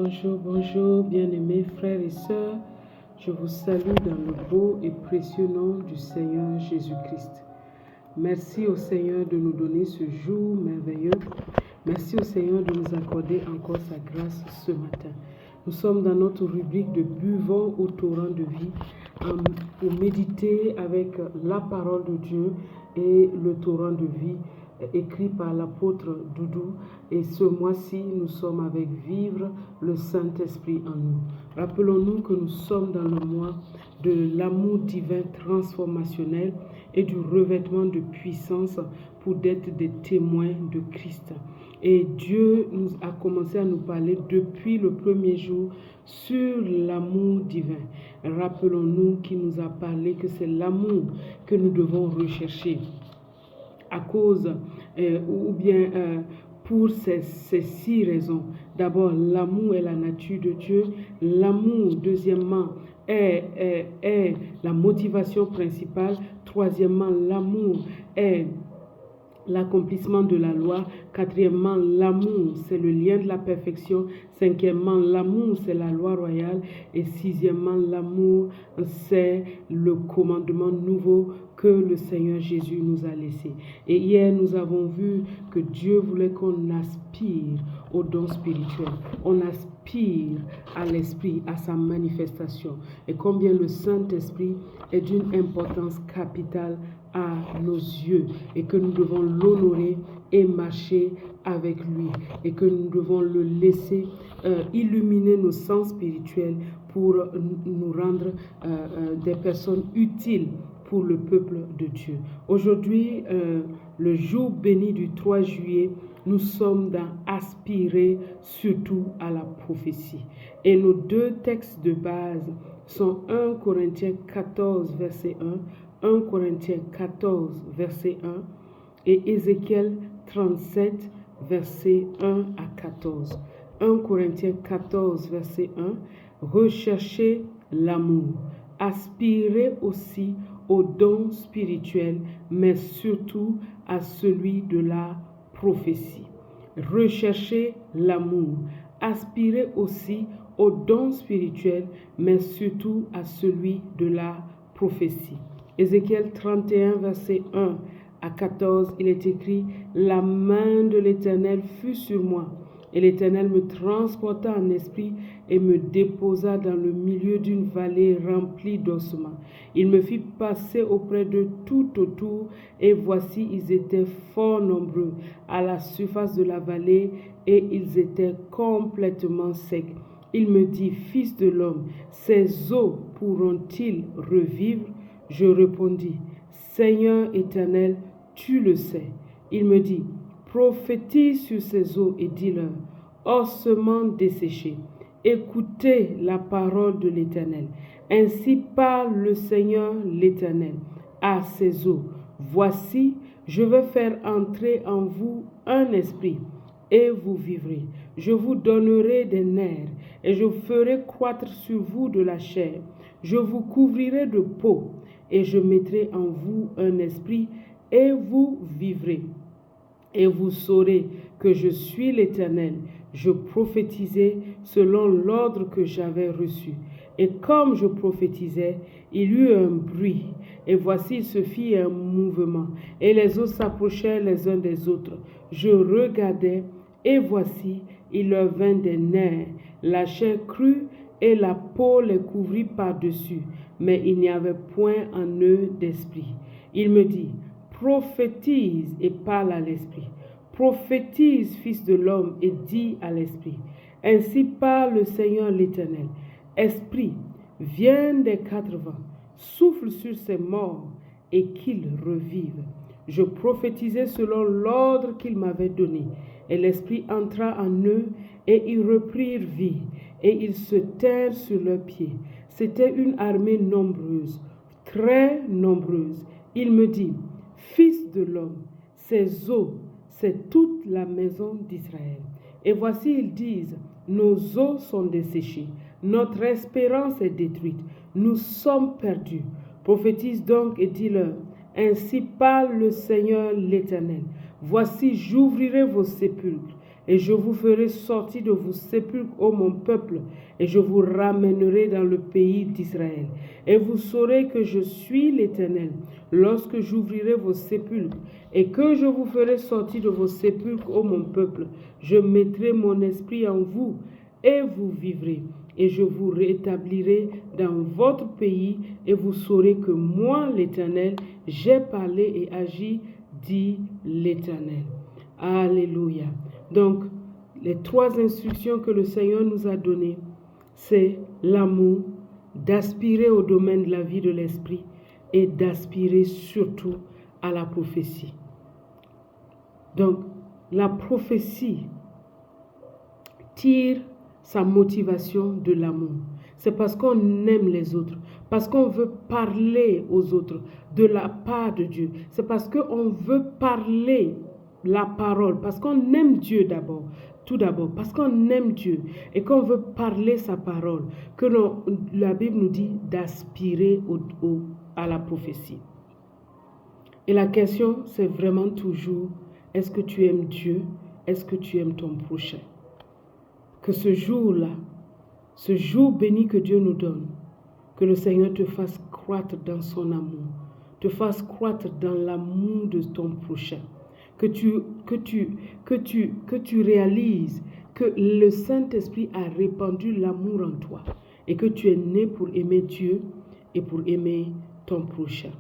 Bonjour, bonjour, bien-aimés frères et sœurs. Je vous salue dans le beau et précieux nom du Seigneur Jésus-Christ. Merci au Seigneur de nous donner ce jour merveilleux. Merci au Seigneur de nous accorder encore sa grâce ce matin. Nous sommes dans notre rubrique de buvons au torrent de vie pour méditer avec la parole de Dieu et le torrent de vie écrit par l'apôtre Doudou. Et ce mois-ci, nous sommes avec Vivre le Saint-Esprit en nous. Rappelons-nous que nous sommes dans le mois de l'amour divin transformationnel et du revêtement de puissance pour être des témoins de Christ. Et Dieu nous a commencé à nous parler depuis le premier jour sur l'amour divin. Rappelons-nous qu'il nous a parlé que c'est l'amour que nous devons rechercher à cause pour ces 6 raisons. D'abord, l'amour est la nature de Dieu. L'amour, deuxièmement, est la motivation principale. Troisièmement, l'amour est l'accomplissement de la loi. Quatrièmement, l'amour, c'est le lien de la perfection. Cinquièmement, l'amour, c'est la loi royale. Et sixièmement, l'amour, c'est le commandement nouveau que le Seigneur Jésus nous a laissé. Et hier, nous avons vu que Dieu voulait qu'on aspire aux dons spirituels. On aspire à l'Esprit, à sa manifestation. Et combien le Saint-Esprit est d'une importance capitale à nos yeux et que nous devons l'honorer et marcher avec lui et que nous devons le laisser illuminer nos sens spirituels pour nous rendre des personnes utiles pour le peuple de Dieu. Aujourd'hui, le jour béni du 3 juillet, nous sommes dans aspirer surtout à la prophétie. Et nos 2 textes de base sont 1 Corinthiens 14, verset 1 Corinthiens 14, verset 1 et Ézéchiel 37, verset 1 à 14. 1 Corinthiens 14, verset 1, recherchez l'amour, aspirez aussi aux dons spirituels, mais surtout à celui de la prophétie. Recherchez l'amour, aspirez aussi aux dons spirituels, mais surtout à celui de la prophétie. Ézéchiel 31, verset 1 à 14, il est écrit « La main de l'Éternel fut sur moi, et l'Éternel me transporta en esprit et me déposa dans le milieu d'une vallée remplie d'ossements. Il me fit passer auprès de tout autour, et voici, ils étaient fort nombreux à la surface de la vallée, et ils étaient complètement secs. Il me dit, Fils de l'homme, ces eaux pourront-ils revivre? Je répondis, Seigneur éternel, tu le sais. Il me dit, prophétise sur ces eaux et dis-leur, ossements desséchés, écoutez la parole de l'Éternel. Ainsi parle le Seigneur l'Éternel à ces eaux. Voici, je vais faire entrer en vous un esprit, et vous vivrez. Je vous donnerai des nerfs, et je ferai croître sur vous de la chair. Je vous couvrirai de peau, et je mettrai en vous un esprit, et vous vivrez. Et vous saurez que je suis l'Éternel. Je prophétisais selon l'ordre que j'avais reçu. Et comme je prophétisais, il y eut un bruit. Et voici, il se fit un mouvement. Et les eaux s'approchèrent les uns des autres. Je regardais, et voici, il leur vint des nerfs. La chair crue et la peau les couvrit par-dessus. Mais il n'y avait point en eux d'esprit. Il me dit, prophétise et parle à l'esprit. Prophétise, fils de l'homme, et dis à l'esprit. Ainsi parle le Seigneur l'Éternel. Esprit, viens des 4 vents, souffle sur ces morts et qu'ils revivent. Je prophétisais selon l'ordre qu'il m'avait donné. Et l'esprit entra en eux et ils reprirent vie. Et ils se tinrent sur leurs pieds. C'était une armée nombreuse, très nombreuse. Il me dit, Fils de l'homme, ces eaux, c'est toute la maison d'Israël. Et voici, ils disent, nos eaux sont desséchées, notre espérance est détruite, nous sommes perdus. Prophétise donc et dis-leur, ainsi parle le Seigneur l'Éternel. Voici, j'ouvrirai vos sépulcres et je vous ferai sortir de vos sépulcres, ô mon peuple, et je vous ramènerai dans le pays d'Israël. Et vous saurez que je suis l'Éternel, lorsque j'ouvrirai vos sépulcres, et que je vous ferai sortir de vos sépulcres, ô mon peuple. Je mettrai mon esprit en vous, et vous vivrez. Et je vous rétablirai dans votre pays, et vous saurez que moi, l'Éternel, j'ai parlé et agi, dit l'Éternel. Alléluia. Donc, les 3 instructions que le Seigneur nous a données, c'est l'amour, d'aspirer au domaine de la vie de l'esprit et d'aspirer surtout à la prophétie. Donc, la prophétie tire sa motivation de l'amour. C'est parce qu'on aime les autres, parce qu'on veut parler aux autres de la part de Dieu. C'est parce qu'on veut parler la parole, parce qu'on aime Dieu d'abord, tout d'abord, parce qu'on aime Dieu et qu'on veut parler sa parole, que la Bible nous dit d'aspirer à la prophétie. Et la question, c'est vraiment toujours, est-ce que tu aimes Dieu? Est-ce que tu aimes ton prochain? Que ce jour-là, ce jour béni que Dieu nous donne, que le Seigneur te fasse croître dans son amour, te fasse croître dans l'amour de ton prochain, que tu réalises que le Saint-Esprit a répandu l'amour en toi et que tu es né pour aimer Dieu et pour aimer ton prochain.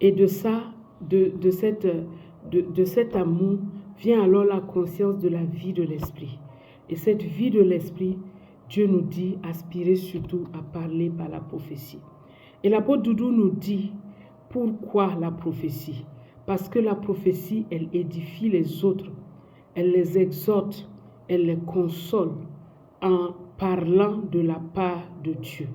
Et de cet amour vient alors la conscience de la vie de l'esprit. Et cette vie de l'esprit, Dieu nous dit, aspirer surtout à parler par la prophétie. Et l'apôtre Doudou nous dit, pourquoi la prophétie? Parce que la prophétie, elle édifie les autres, elle les exhorte, elle les console en parlant de la part de Dieu.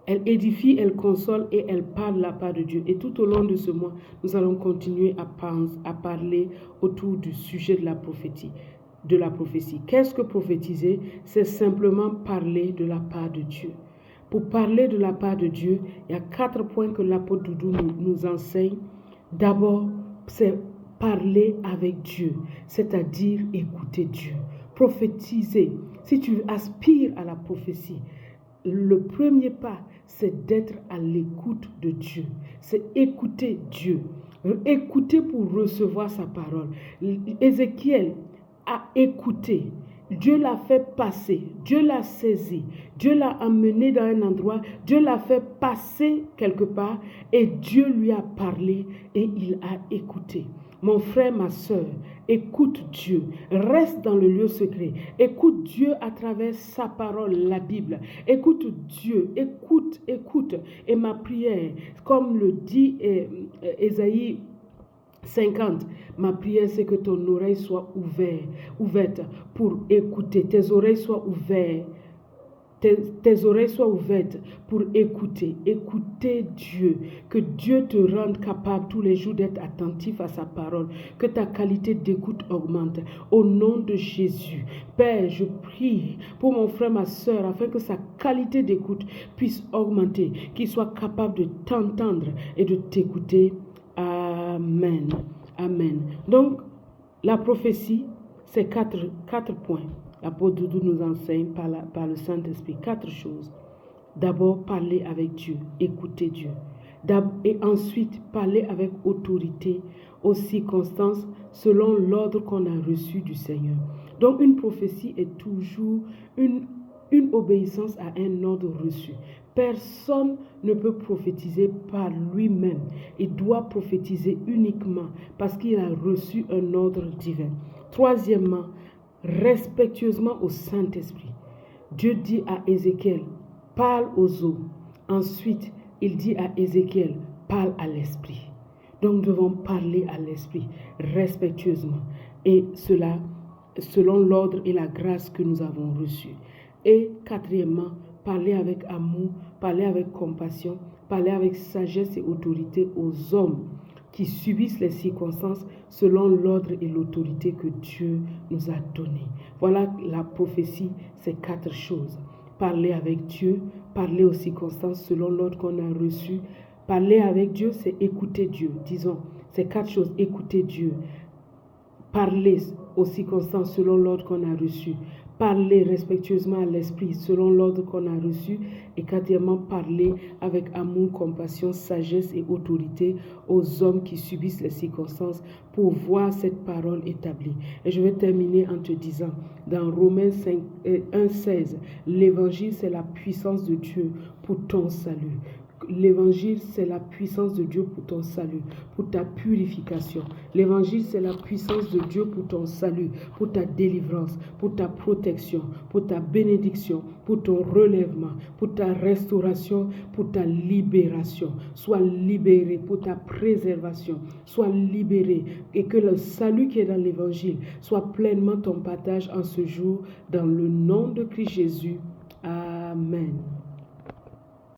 Elle édifie, elle console et elle parle de la part de Dieu. Et tout au long de ce mois, nous allons continuer à parler autour du sujet de la prophétie. Qu'est-ce que prophétiser? C'est simplement parler de la part de Dieu. Pour parler de la part de Dieu, il y a 4 points que l'apôtre Doudou nous enseigne. D'abord, c'est parler avec Dieu, c'est-à-dire écouter Dieu. Prophétiser. Si tu aspires à la prophétie, le premier pas, c'est d'être à l'écoute de Dieu. C'est écouter Dieu. Écouter pour recevoir sa parole. Ézéchiel a écouté. Dieu l'a fait passer. Dieu l'a saisi. Dieu l'a amené dans un endroit. Dieu l'a fait passer quelque part. Et Dieu lui a parlé et il a écouté. Mon frère, ma soeur, écoute Dieu. Reste dans le lieu secret. Écoute Dieu à travers sa parole, la Bible. Écoute Dieu. Écoute. Et ma prière, comme le dit Ésaïe 50, ma prière, c'est que ton oreille soit ouverte pour écouter. Tes oreilles soient ouvertes. Tes oreilles soient ouvertes pour écouter Dieu, que Dieu te rende capable tous les jours d'être attentif à sa parole, que ta qualité d'écoute augmente. Au nom de Jésus, Père, je prie pour mon frère, ma soeur, afin que sa qualité d'écoute puisse augmenter, qu'il soit capable de t'entendre et de t'écouter. Amen. Amen. Donc, la prophétie, c'est 4 points. L'apôtre Doudou nous enseigne par le Saint-Esprit 4 choses. D'abord, parler avec Dieu, écouter Dieu. Et ensuite, parler avec autorité aux circonstances selon l'ordre qu'on a reçu du Seigneur. Donc, une prophétie est toujours une obéissance à un ordre reçu. Personne ne peut prophétiser par lui-même. Il doit prophétiser uniquement parce qu'il a reçu un ordre divin. Troisièmement, respectueusement au Saint-Esprit. Dieu dit à Ézéchiel, parle aux eaux. Ensuite, il dit à Ézéchiel, parle à l'Esprit. Donc, nous devons parler à l'Esprit respectueusement. Et cela, selon l'ordre et la grâce que nous avons reçus. Et quatrièmement, parler avec amour, parler avec compassion, parler avec sagesse et autorité aux hommes qui subissent les circonstances selon l'ordre et l'autorité que Dieu nous a donné. Voilà la prophétie, c'est 4 choses. Parler avec Dieu, parler aux circonstances selon l'ordre qu'on a reçu. Parler avec Dieu, c'est écouter Dieu. Disons, c'est 4 choses. Écouter Dieu. Parler aux circonstances selon l'ordre qu'on a reçu. Parler respectueusement à l'esprit selon l'ordre qu'on a reçu. Et quatrièmement, parler avec amour, compassion, sagesse et autorité aux hommes qui subissent les circonstances pour voir cette parole établie. Et je vais terminer en te disant, dans Romains 1,16, l'évangile c'est la puissance de Dieu pour ton salut. L'évangile, c'est la puissance de Dieu pour ton salut, pour ta purification. L'évangile, c'est la puissance de Dieu pour ton salut, pour ta délivrance, pour ta protection, pour ta bénédiction, pour ton relèvement, pour ta restauration, pour ta libération. Sois libéré pour ta préservation. Sois libéré et que le salut qui est dans l'évangile soit pleinement ton partage en ce jour, dans le nom de Christ Jésus. Amen.